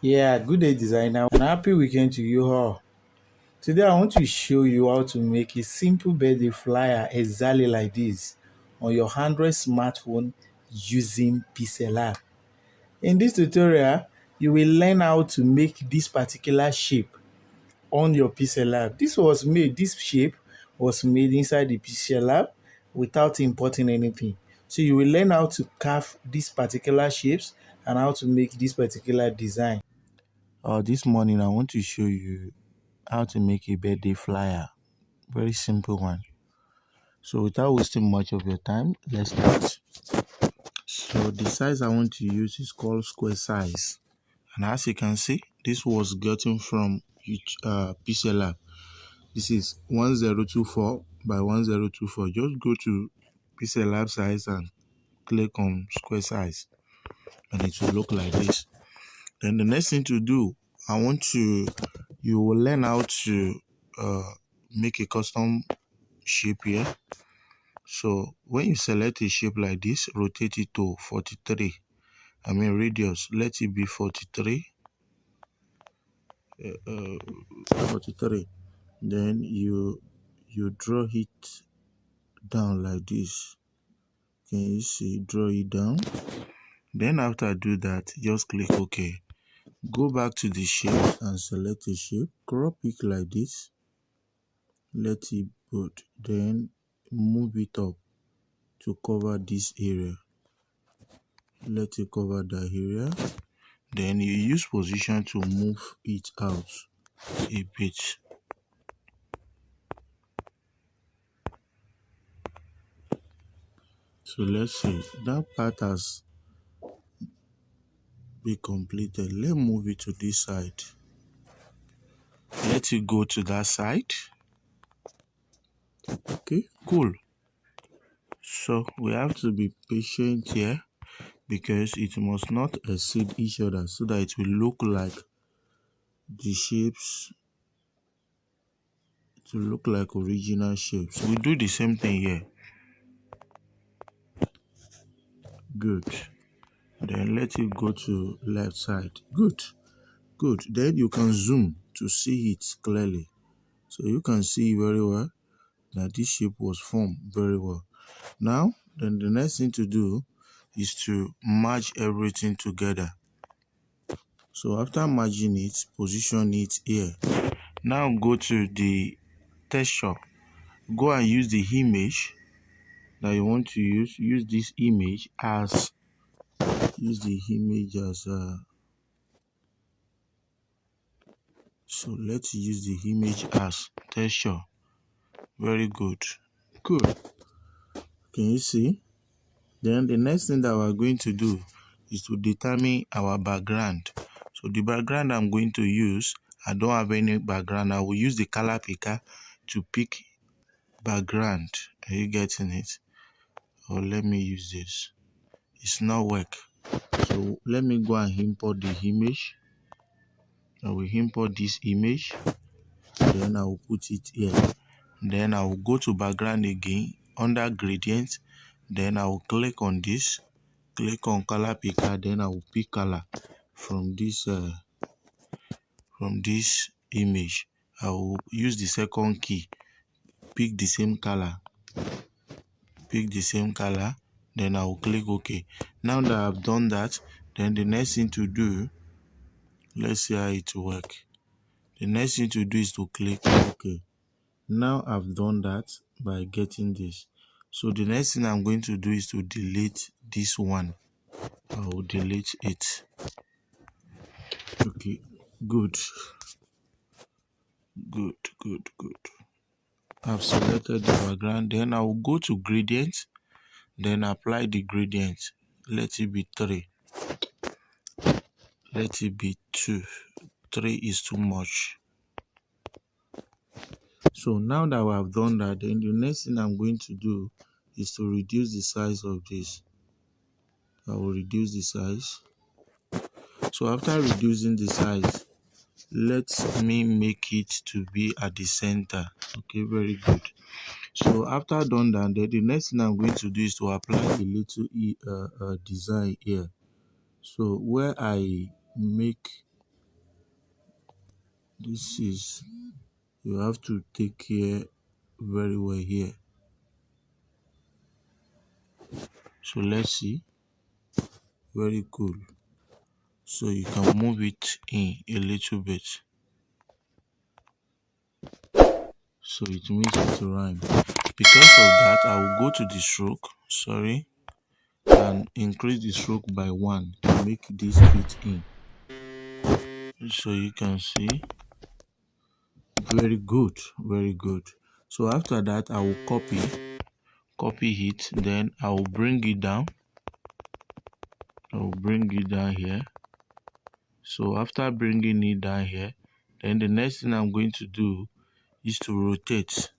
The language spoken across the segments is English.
Yeah, good day, designer, and happy weekend to you all. Today, I want to show you how to make a simple birthday flyer exactly like this on your Android smartphone using Pixel app. In this tutorial, you will learn how to make this particular shape on your Pixel app. This shape was made inside the Pixel app without importing anything. So you will learn how to carve these particular shapes and how to make this particular design. This morning I want to show you how to make a birthday flyer. Very simple one. So without wasting much of your time, let's start. So the size I want to use is called square size. And as you can see, this was gotten from Pixel app. This is 1024 by 1024. Just go to Pixel app size and click on square size. And it will look like this. Then the next thing to do, you will learn how to make a custom shape here. So when you select a shape like this, rotate it to 43. Radius, let it be 43. 43. Then you draw it down like this. Can you see? Draw it down. Then after do that, just click OK. Go back to the shape and select a shape. Crop it like this. Let it put. Then move it up to cover this area. Let it cover the area. Then you use position to move it out a bit. So let's see, that part has been completed. Let's move it to this side. Let it go to that side. Okay, cool. So we have to be patient here because it must not exceed each other so that it will look like the shapes, to look like original shapes. We do the same thing here. Good. Then let it go to left side. Good. Then you can zoom to see it clearly. So you can see very well that this shape was formed very well. Now, then the next thing to do is to merge everything together. So after merging it, position it here. Now go to the texture. Go and use the image that you want to use. Use this image as so let's use the image as texture. Very good. Can you see? Then the next thing that we're going to do is to determine our background. So the background I'm going to use, I don't have any background. I will use the color picker to pick background. Are you getting it? Or let me use this. It's not work. So let me go and import the image. I will import this image. Then I will put it here. Then I will go to background again under gradient. Then I will click on this. Click on color picker. Then I will pick color from this image. I will use the second key. Pick the same color. Then I will click OK. Now that I've done that, then the next thing to do, let's see how it will work. The next thing to do is to click OK. Now I've done that by getting this. So the next thing I'm going to do is to delete this one. I will delete it. Okay, good. I've selected the background. Then I will go to gradient. Then apply the gradient. Let it be 3. Let it be 2. 3 is too much. So now that we have done that, then the next thing I'm going to do is to reduce the size of this. I will reduce the size. So after reducing the size, let me make it to be at the center. Okay, very good. So after done that, then the next thing I'm going to do is to apply a little design here. So where I make This is, you have to take care very well here. So let's see. Very cool. So you can move it in a little bit. So it means it rhyme. Because of that, I will go to the stroke, and increase the stroke by 1 to make this fit in. So you can see, very good, very good. So after that, I will copy it, then I will bring it down. I will bring it down here. So after bringing it down here, then the next thing I'm going to do is to rotate.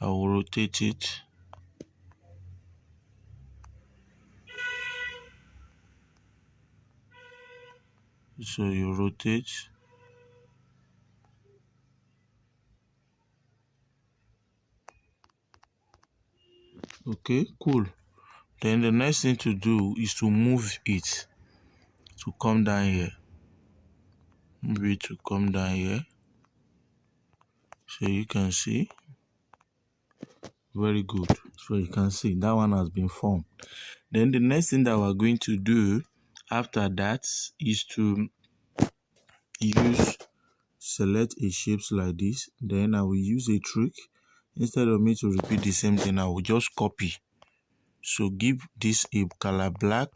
I will rotate it. So you rotate. Okay, cool. Then the next thing to do is to move it to come down here. Move it to come down here. So you can see, very good. So you can see that one has been formed. Then the next thing that we're going to do after that is to select a shapes like this. Then I will use a trick. Instead of me to repeat the same thing, I will just copy. So give this a color black.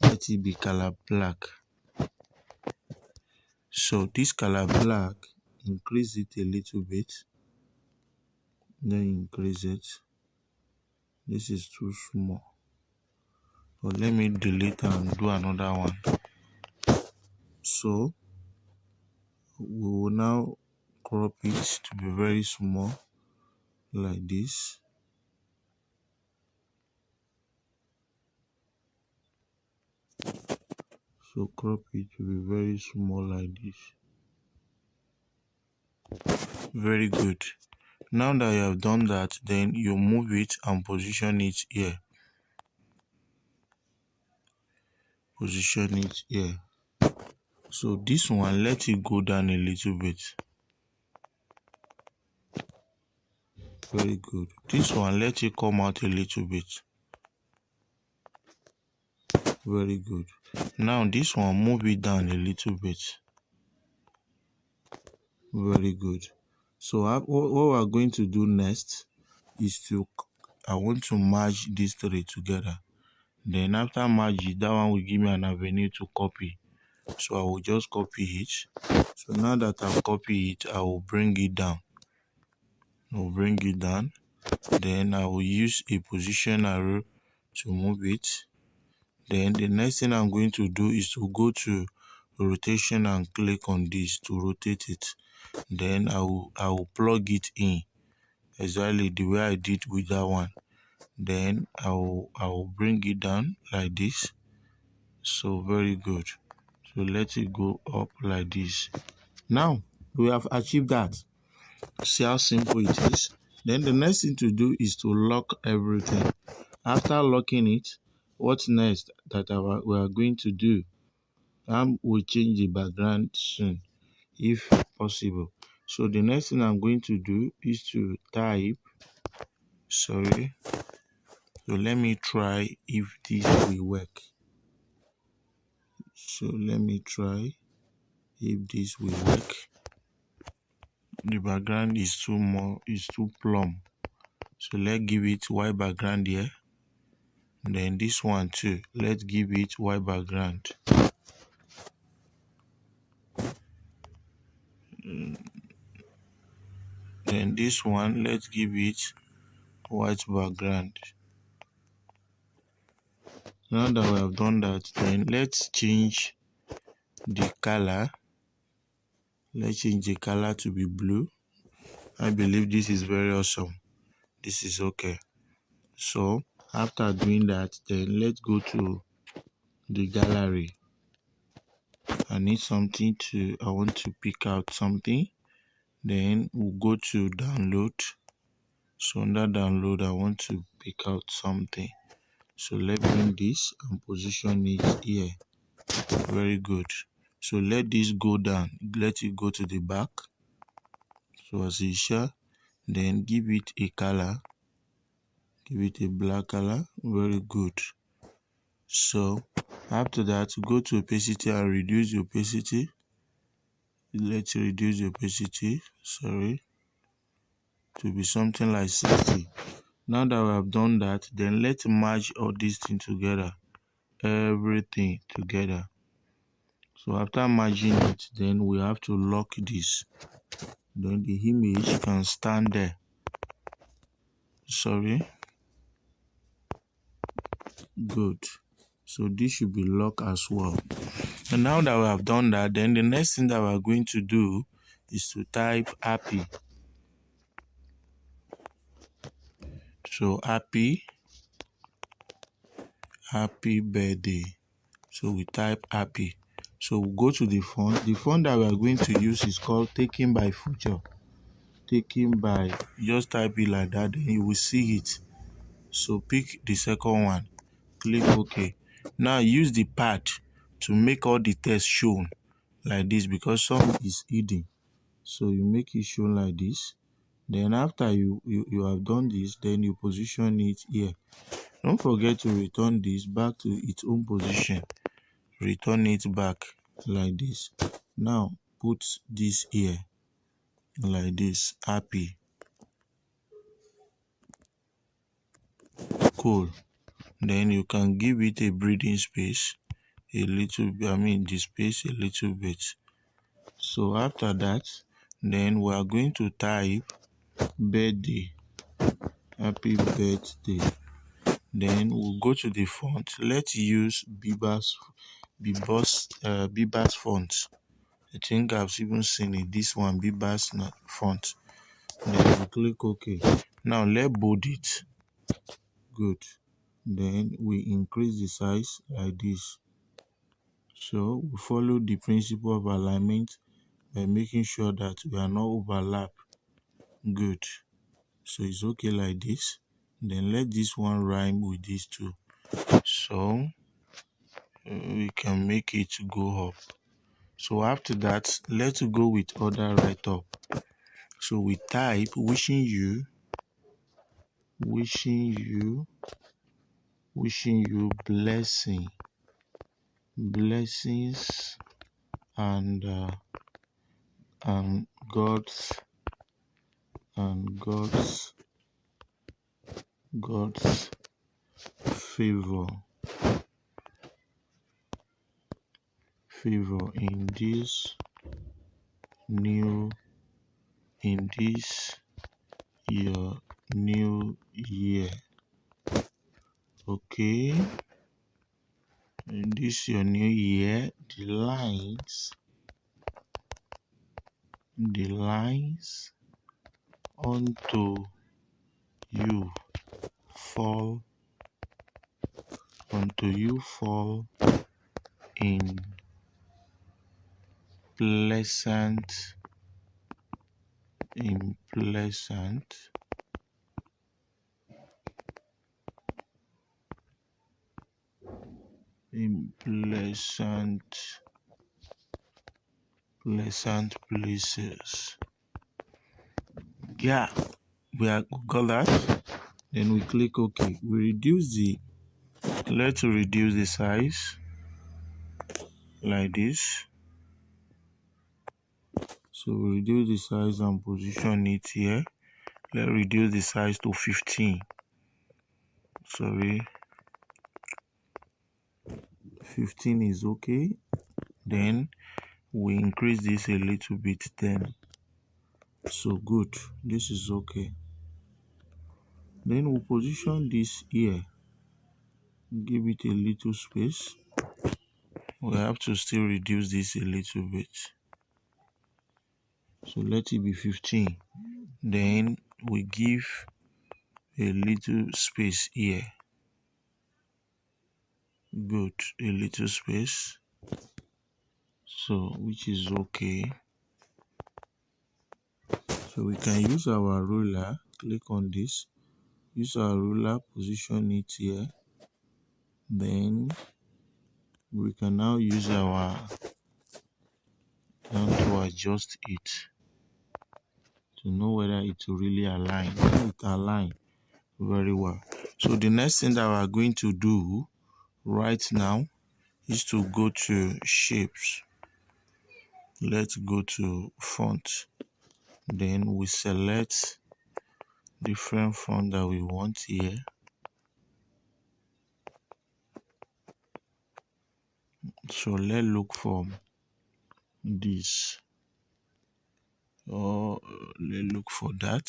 Let it be color black. So this color black, increase it a little bit. Then increase it. This is too small. But let me delete and do another one. So we will now crop it to be very small like this. So crop it to be very small like this. Very good. Now that you have done that, then you move it and position it here. Position it here. So this one, let it go down a little bit. Very good. This one, let it come out a little bit. Very good. Now this one, move it down a little bit. Very good. So what we're going to do next is I want to merge these three together. Then after merge it, that one will give me an avenue to copy. So I will just copy it. So now that I've copied it, I will bring it down. I will bring it down. Then I will use a position arrow to move it. Then the next thing I'm going to do is to go to rotation and click on this to rotate it. Then I will plug it in exactly the way I did with that one. Then I will bring it down like this. So very good. So let it go up like this. Now we have achieved that. See how simple it is. Then the next thing to do is to lock everything. After locking it, what's next that we are going to do? We'll change the background soon if possible. So the next thing I'm going to do is to type, so let me try if this will work. So let me try if this will work. The background is too plumb. So let's give it white background here. Then this one too, let's give it white background. Then this one, let's give it white background. Now that we have done that, then let's change the color. Let's change the color to be blue. I believe this is very awesome. This is okay. So after doing that, then let's go to the gallery. I want to pick out something. Then we'll go to download. So under download, I want to pick out something. So let's bring this and position it here. Very good. So let this go down, let it go to the back. So as you share, then give it a color, give it a black color. Very good. So after that, go to opacity and reduce the opacity. Let's reduce the opacity, sorry, to be something like 60. Now that we have done that, then let's merge all these things together, everything together. So after merging it, then we have to lock this. Then the image can stand there. Sorry. Good. So this should be locked as well. And now that we have done that, then the next thing that we're going to do is to type happy. So happy birthday. So we type happy. So we'll go to the font. The font that we are going to use is called Taken by Future. Taken by, just type it like that, then you will see it. So pick the second one, click OK. Now use the pad to make all the text shown like this, because some is hidden. So you make it shown like this. Then after you have done this, then you position it here. Don't forget to return this back to its own position. Return it back like this. Now put this here like this, happy. Cool. Then you can give it a breathing space, a little bit, the space a little bit. So after that, then we are going to type birthday, happy birthday. Then we'll go to the font. Let's use Bibas font. I think I've even seen it. This one, Bibas font. Then we click OK. Now let's bold it. Good. Then we increase the size like this. So we follow the principle of alignment by making sure that we are not overlap. Good. So it's okay like this. Then let this one rhyme with these two. So we can make it go up. So after that, let's go with other right up. So we type wishing you blessings and God's favor in this your new year. Okay, in this your new year, the lines unto you fall in pleasant places. Yeah, we got that. Then we click OK. Let's reduce the size like this. So we reduce the size and position it here. Let's reduce the size to 15. Sorry, 15 is okay. Then we increase this a little bit then. So good, this is okay. Then we'll position this here, give it a little space. We have to still reduce this a little bit. So let it be 15. Then we give a little space here. Good, a little space. So which is okay. So we can use our ruler, click on this, use our ruler, position it here. Then we can now use our adjust it to know whether it will really align. When it align very well. So the next thing that we are going to do right now is to go to shapes. Let's go to font. Then we select different font that we want here. So let's look for this, or let's look for that.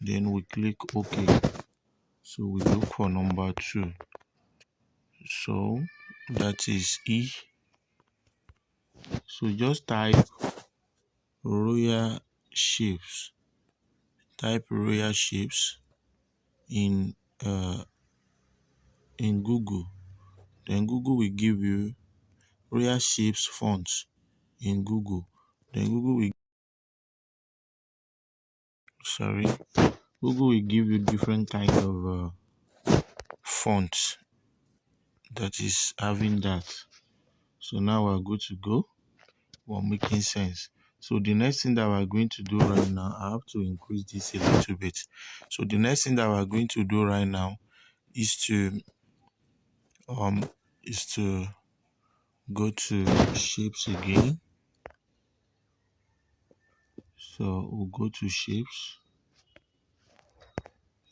Then we click OK. So we look for number 2. So that is E. So just type Royal Shapes. Type Royal Shapes in Google. Then Google will give you Royal Shapes fonts in Google. Then Google will give you different kind of fonts that is having that. So now we're good to go. We're making sense. So the next thing that we're going to do right now, I have to increase this a little bit. So the next thing that we're going to do right now is to go to shapes again. So we'll go to shapes.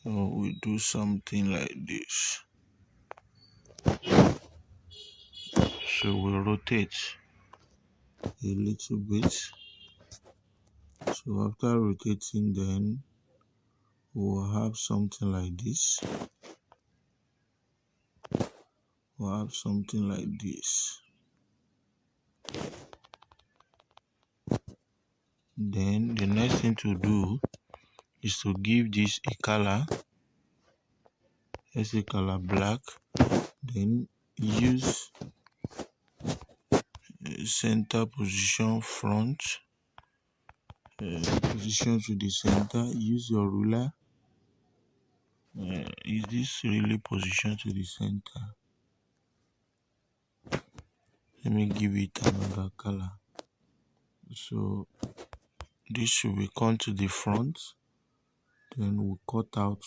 So we'll do something like this. So we'll rotate a little bit. So after rotating, then we'll have something like this. We'll have something like this. Then the next thing to do is to give this a color. Let's say color black. Then use center position front. Position to the center. Use your ruler. Is this really position to the center? Let me give it another color. So this should be come to the front. Then we'll cut out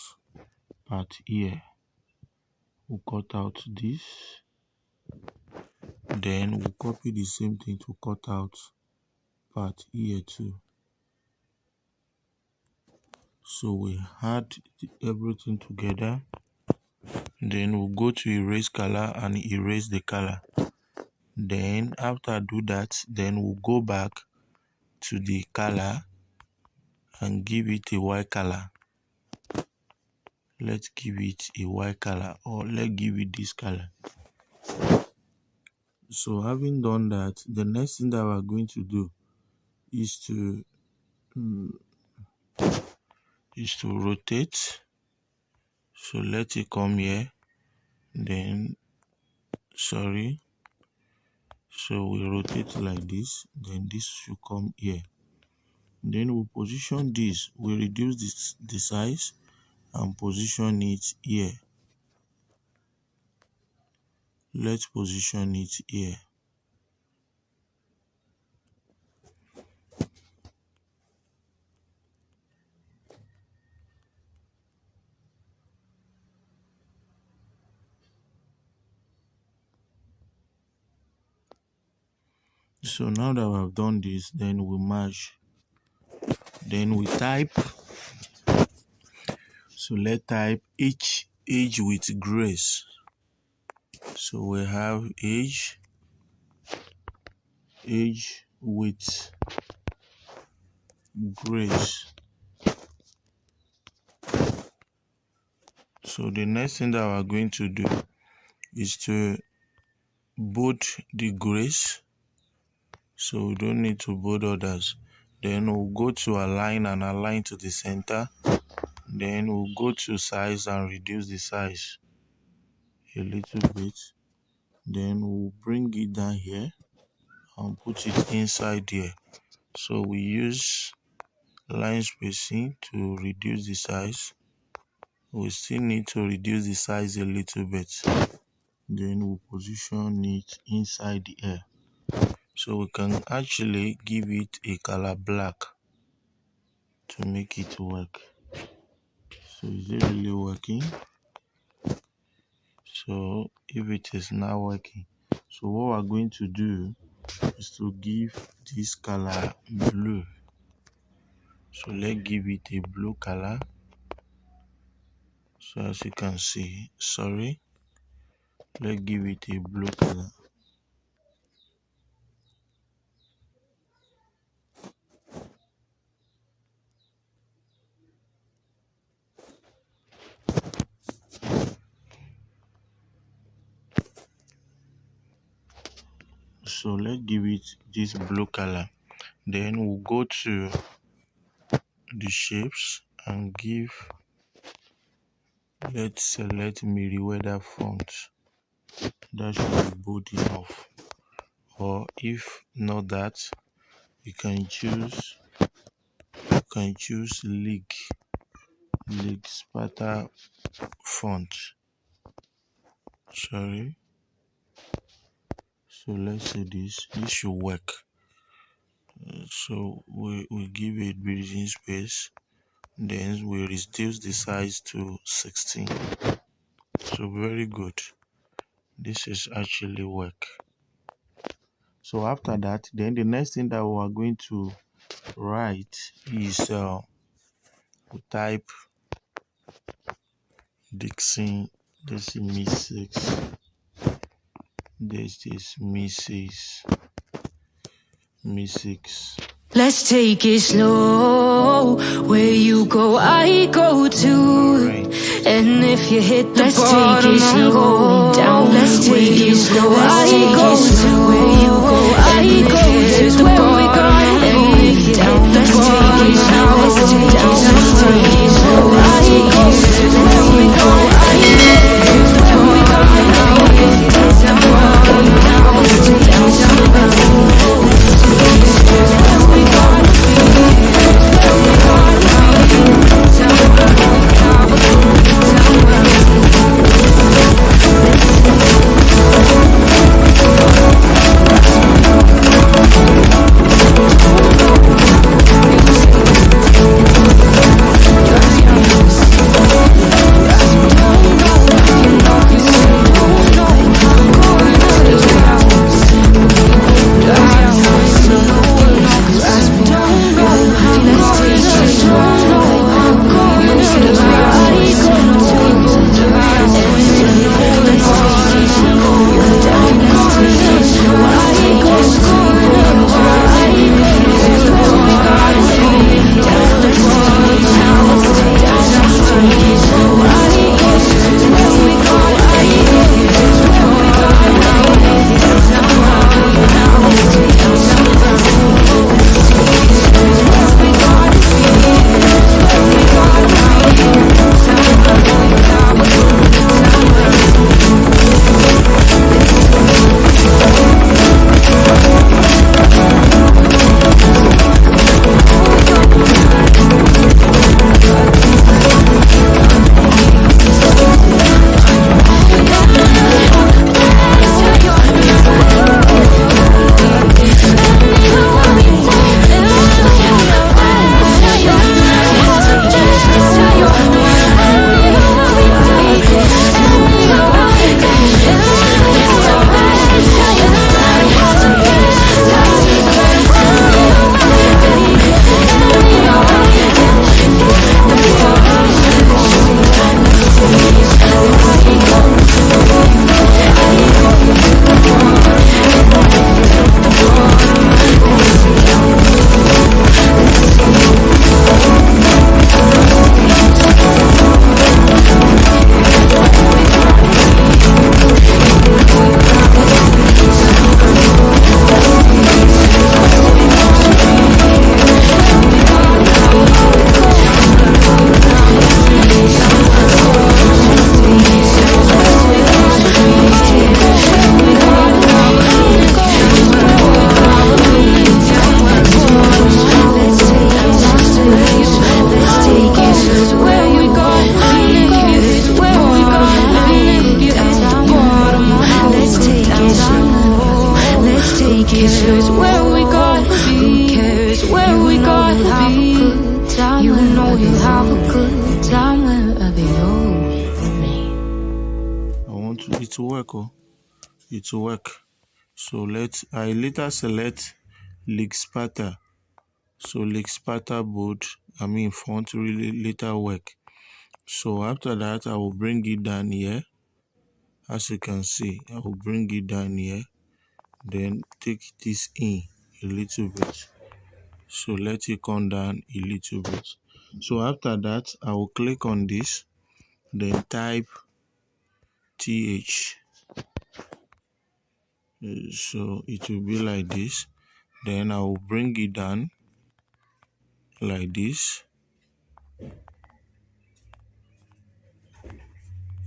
part here. We'll cut out this. Then we'll copy the same thing to cut out part here too. So we add everything together. Then we'll go to erase color and erase the color. Then after do that, then we'll go back to the color and give it a white color. Let's give it a white color, or let's give it this color. So having done that, the next thing that we're going to do is to rotate. So let it come here. Then so we rotate like this. Then this should come here. Then we'll position this. We reduce the size and position it here. Let's position it here. So now that we have done this, then we merge. Then we type. So let's type age with grace. So we have age with grace. So the next thing that we're going to do is to bold the grace. So we don't need to bold others. Then we'll go to align and align to the center. Then we'll go to size and reduce the size a little bit. Then we'll bring it down here and put it inside there. So we use line spacing to reduce the size. We still need to reduce the size a little bit. Then we'll position it inside the air. So we can actually give it a color black to make it work. So is it really working? So if it is now working, so what we're going to do is to give this color blue. So let's give it a blue color. So as you can see, let's give it a blue color. So let's give it this blue color. Then we'll go to the shapes and let's select Meriwether font. That should be bold enough. Or if not that, you can choose League Sparta font. So let's say this should work. So we give it breathing space, then we reduce the size to 16. So very good. This is actually work. So after that, then the next thing that we are going to write is we type Dixon. This is Mrs. This is Mrs. Let's take it slow. Where you go, I go too. Right. And if you hit the bottom, I'm going down. Let's take it slow. I go too. Where you go, I go to. Where we go, and if you hit the bottom, I'm going down. Let's take it slow. I go to. Where we go, I go to. Where we go, and if you hit the bottom, I'm going down. it will work. Oh, it will work. So I later select LeakSparta. So LeakSparta bold, font really later work. So after that, I will bring it down here. As you can see, I will bring it down here. Then take this in a little bit. So let it come down a little bit. So after that, I will click on this, then type TH. So it will be like this. Then I will bring it down like this.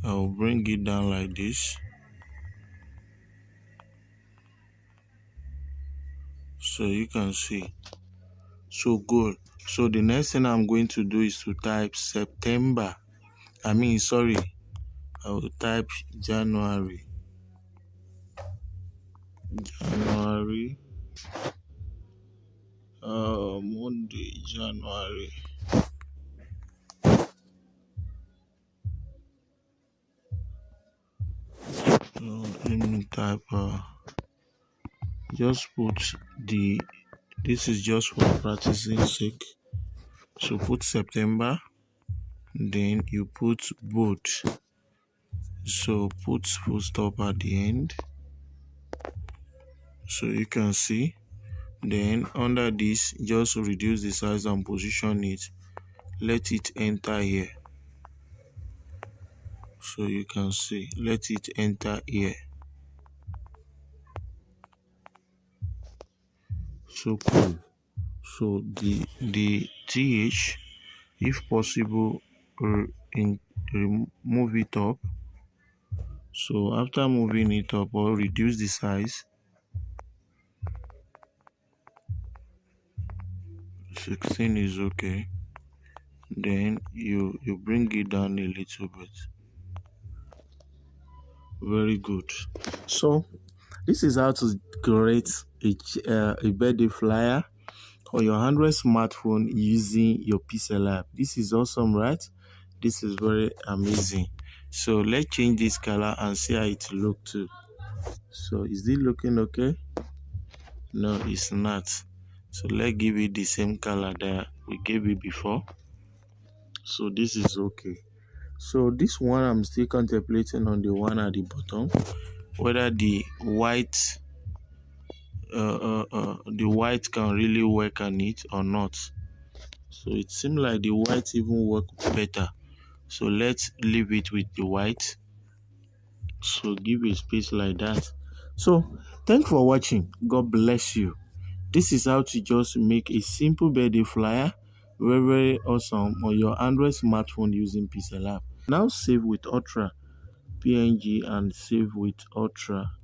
I will bring it down like this. So you can see. So good. So the next thing I'm going to do is to type September. I will type January. Monday, January. So let me type. Just put this is just for practicing sake. So put September, then you put both. So put full stop at the end. So you can see. Then under this, just reduce the size and position it. Let it enter here. So you can see, let it enter here. So cool. So the TH, if possible, remove it up. So after moving it up or reduce the size, 16 is okay. Then you bring it down a little bit. Very good. So this is how to create a birthday flyer on your Android smartphone using your Pixel app. This is awesome, right? This is very amazing. So let's change this color and see how it look too. So is it looking okay? No, it's not. So let's give it the same color that we gave it before. So this is okay. So this one, I'm still contemplating on the one at the bottom, whether the white can really work on it or not. So it seems like the white even work better. So let's leave it with the white. So give a space like that. So thanks for watching. God bless you. This is how to just make a simple birthday flyer, very, very awesome, on your Android smartphone using Pixel app. Now save with Ultra PNG and save with Ultra.